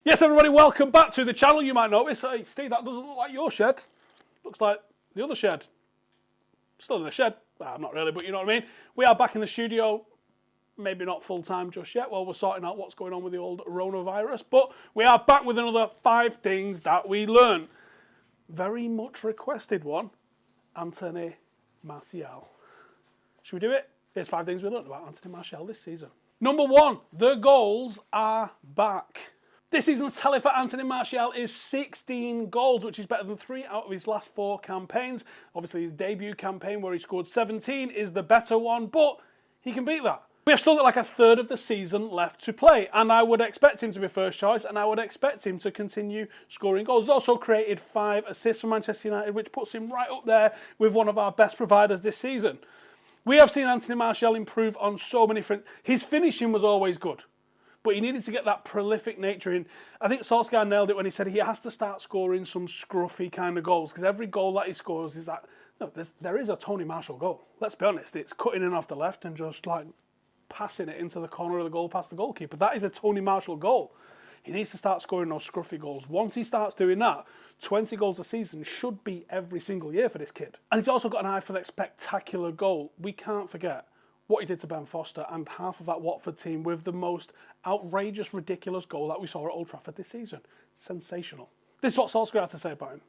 Yes, everybody, welcome back to the channel. You might notice, hey, Steve, that doesn't look like your shed. Looks like the other shed. Still in the shed. Well, not really, but you know what I mean. We are back in the studio. Maybe not full-time just yet while we're sorting out what's going on with the old coronavirus. But we are back with another 5 things that we learned. Very much requested one. Anthony Martial. Should we do it? Here's 5 things we learned about Anthony Martial this season. Number 1, the goals are back. This season's tally for Anthony Martial is 16 goals, which is better than 3 out of his last 4 campaigns. Obviously, his debut campaign where he scored 17 is the better one, but he can beat that. We have still got like a third of the season left to play, and I would expect him to be first choice, and I would expect him to continue scoring goals. He's also created 5 assists for Manchester United, which puts him right up there with one of our best providers this season. We have seen Anthony Martial improve on so many fronts. His finishing was always good, but he needed to get that prolific nature in. I think SOLSKJAER nailed it when he said he has to start scoring some scruffy kind of goals, because every goal that he scores is that, no, there is a Tony Martial goal. Let's be honest, it's cutting in off the left and just like passing it into the corner of the goal past the goalkeeper. That is a Tony Martial goal. He needs to start scoring those scruffy goals. Once he starts doing that, 20 goals a season should be every single year for this kid. And he's also got an eye for that spectacular goal. We can't forget what he did to Ben Foster and half of that Watford team with the most outrageous, ridiculous goal that we saw at Old Trafford this season. Sensational. This is what SOLSKJAER had to say about him.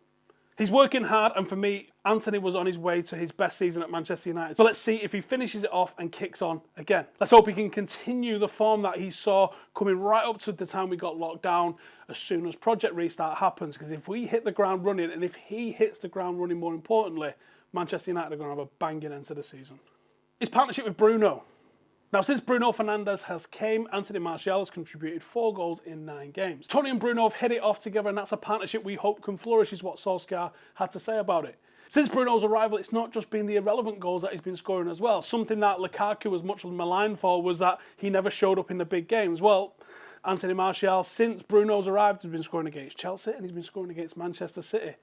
He's working hard, and for me, Anthony was on his way to his best season at Manchester United. So let's see if he finishes it off and kicks on again. Let's hope he can continue the form that he saw coming right up to the time we got locked down as soon as Project Restart happens. Because if we hit the ground running, and if he hits the ground running more importantly, Manchester United are going to have a banging end to the season. His partnership with Bruno. Now, since Bruno Fernandes has came, Anthony Martial has contributed 4 goals in 9 games. Tony and Bruno have hit it off together, and that's a partnership we hope can flourish, is what SOLSKJAER had to say about it. Since Bruno's arrival, it's not just been the irrelevant goals that he's been scoring as well. Something that Lukaku was much maligned for was that he never showed up in the big games. Well, Anthony Martial, since Bruno's arrived, has been scoring against Chelsea and he's been scoring against Manchester City.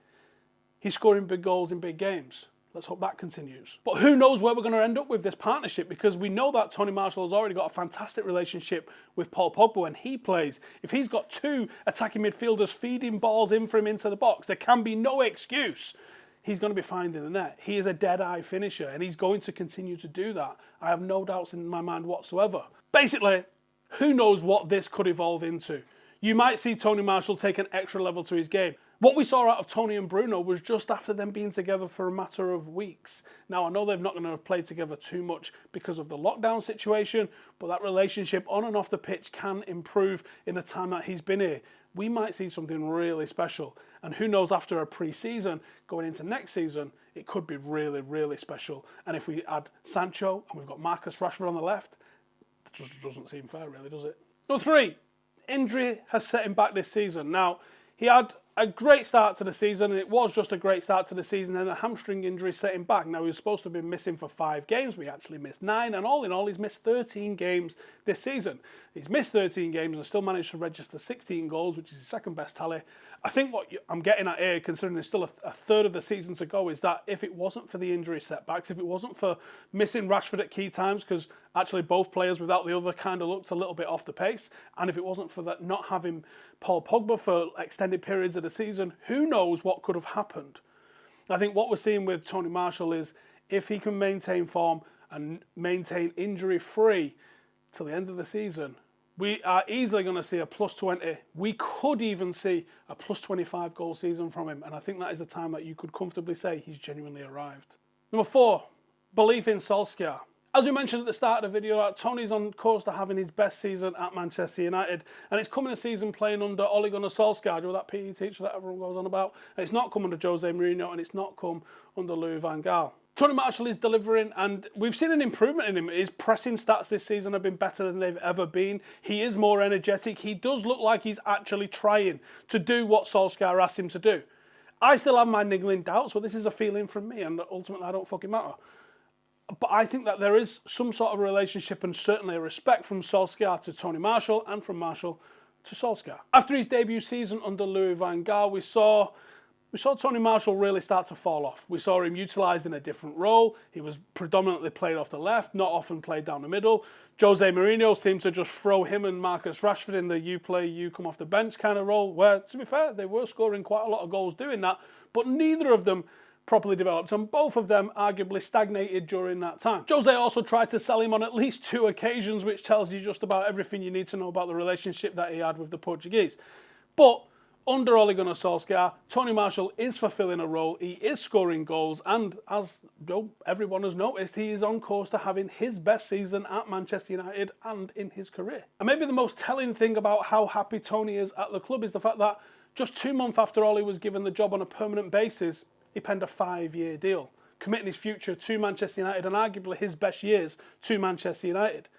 He's scoring big goals in big games. Let's hope that continues. But who knows where we're going to end up with this partnership, because we know that Tony Martial has already got a fantastic relationship with Paul Pogba when he plays. If he's got 2 attacking midfielders feeding balls in for him into the box, there can be no excuse. He's going to be finding the net. He is a dead-eye finisher, and he's going to continue to do that. I have no doubts in my mind whatsoever. Basically, who knows what this could evolve into. You might see Tony Martial take an extra level to his game. What we saw out of Tony and Bruno was just after them being together for a matter of weeks. Now, I know they're not going to have played together too much because of the lockdown situation, but that relationship on and off the pitch can improve in the time that he's been here. We might see something really special. And who knows, after a pre-season, going into next season, it could be really, really special. And if we add Sancho and we've got Marcus Rashford on the left, it just doesn't seem fair, really, does it? Number 3, injury has set him back this season. Now, he had a great start to the season, and it was just a great start to the season, and a hamstring injury set him back. Now, he was supposed to have been missing for 5 games. We actually missed 9, and all in all, he's missed 13 games this season. He's missed 13 games and still managed to register 16 goals, which is his second best tally. I think what I'm getting at here, considering there's still a third of the season to go, is that if it wasn't for the injury setbacks, if it wasn't for missing Rashford at key times, because actually both players without the other kind of looked a little bit off the pace, and if it wasn't for that not having Paul Pogba for extended periods of the season, who knows what could have happened. I think what we're seeing with Tony Martial is if he can maintain form and maintain injury-free till the end of the season, we are easily going to see a plus 20. We could even see a plus 25 goal season from him. And I think that is a time that you could comfortably say he's genuinely arrived. Number 4, belief in SOLSKJAER. As we mentioned at the start of the video, Tony's on course to having his best season at Manchester United. And it's coming a season playing under Ole Gunnar Solskjaer, with that PE teacher that everyone goes on about. And it's not come under Jose Mourinho, and it's not come under Louis van Gaal. Tony Martial is delivering, and we've seen an improvement in him. His pressing stats this season have been better than they've ever been. He is more energetic. He does look like he's actually trying to do what Solskjaer asked him to do. I still have my niggling doubts, but this is a feeling from me, and ultimately I don't fucking matter. But I think that there is some sort of relationship and certainly a respect from Solskjaer to Tony Martial and from Martial to Solskjaer. After his debut season under Louis van Gaal, we saw we saw Tony Marshall really start to fall off. We saw him utilised in a different role. He was predominantly played off the left, not often played down the middle. Jose Mourinho seemed to just throw him and Marcus Rashford in the you play, you come off the bench kind of role, where, to be fair, they were scoring quite a lot of goals doing that, but neither of them properly developed, and both of them arguably stagnated during that time. Jose also tried to sell him on at least 2 occasions, which tells you just about everything you need to know about the relationship that he had with the Portuguese. But under Ole Gunnar Solskjaer, Tony Marshall is fulfilling a role, he is scoring goals, and as everyone has noticed, he is on course to having his best season at Manchester United and in his career. And maybe the most telling thing about how happy Tony is at the club is the fact that just 2 months after Ole was given the job on a permanent basis, he penned a 5-year deal, committing his future to Manchester United and arguably his best years to Manchester United.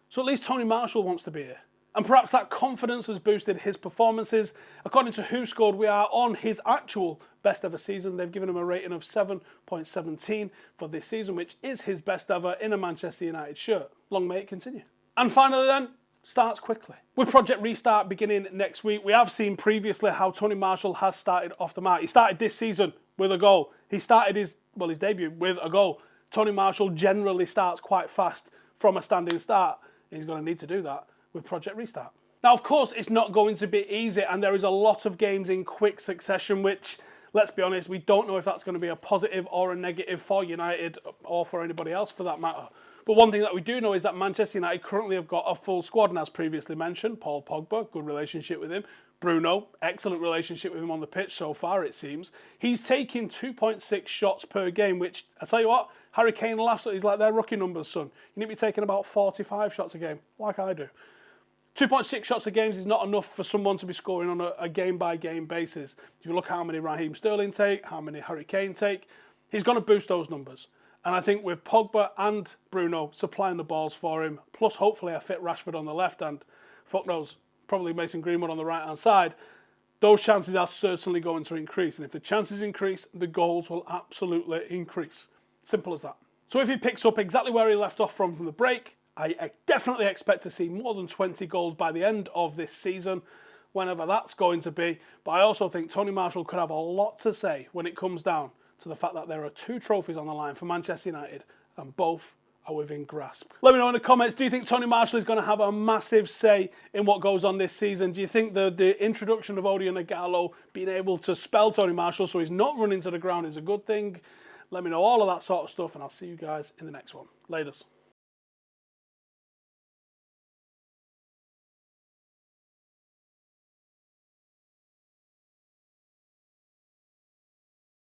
So at least Tony Marshall wants to be here. And perhaps that confidence has boosted his performances. According to Who Scored, we are on his actual best ever season. They've given him a rating of 7.17 for this season, which is his best ever in a Manchester United shirt. Long may it continue. And finally then, starts quickly. With Project Restart beginning next week, we have seen previously how Tony Marshall has started off the mark. He started this season with a goal. He started his debut with a goal. Tony Marshall generally starts quite fast from a standing start. He's going to need to do that with Project Restart. Now, of course, it's not going to be easy, and there is a lot of games in quick succession, which, let's be honest, we don't know if that's going to be a positive or a negative for United or for anybody else for that matter. But one thing that we do know is that Manchester United currently have got a full squad, and as previously mentioned, Paul Pogba, good relationship with him. Bruno, excellent relationship with him on the pitch so far, it seems. He's taking 2.6 shots per game, which, I tell you what, Harry Kane laughs at. He's like, they're rookie numbers, son. You need to be taking about 45 shots a game, like I do. 2.6 shots a game is not enough for someone to be scoring on a game-by-game basis. If you look at how many Raheem Sterling take, how many Harry Kane take, he's going to boost those numbers. And I think with Pogba and Bruno supplying the balls for him, plus hopefully a fit Rashford on the left and, fuck knows, probably Mason Greenwood on the right-hand side, those chances are certainly going to increase. And if the chances increase, the goals will absolutely increase. Simple as that. So if he picks up exactly where he left off from the break, I definitely expect to see more than 20 goals by the end of this season, whenever that's going to be. But I also think Tony Marshall could have a lot to say when it comes down to the fact that there are 2 trophies on the line for Manchester United, and both are within grasp. Let me know in the comments, do you think Tony Marshall is going to have a massive say in what goes on this season? Do you think the introduction of Odion Ighalo being able to spell Tony Marshall so he's not running to the ground is a good thing? Let me know all of that sort of stuff, and I'll see you guys in the next one. Laters.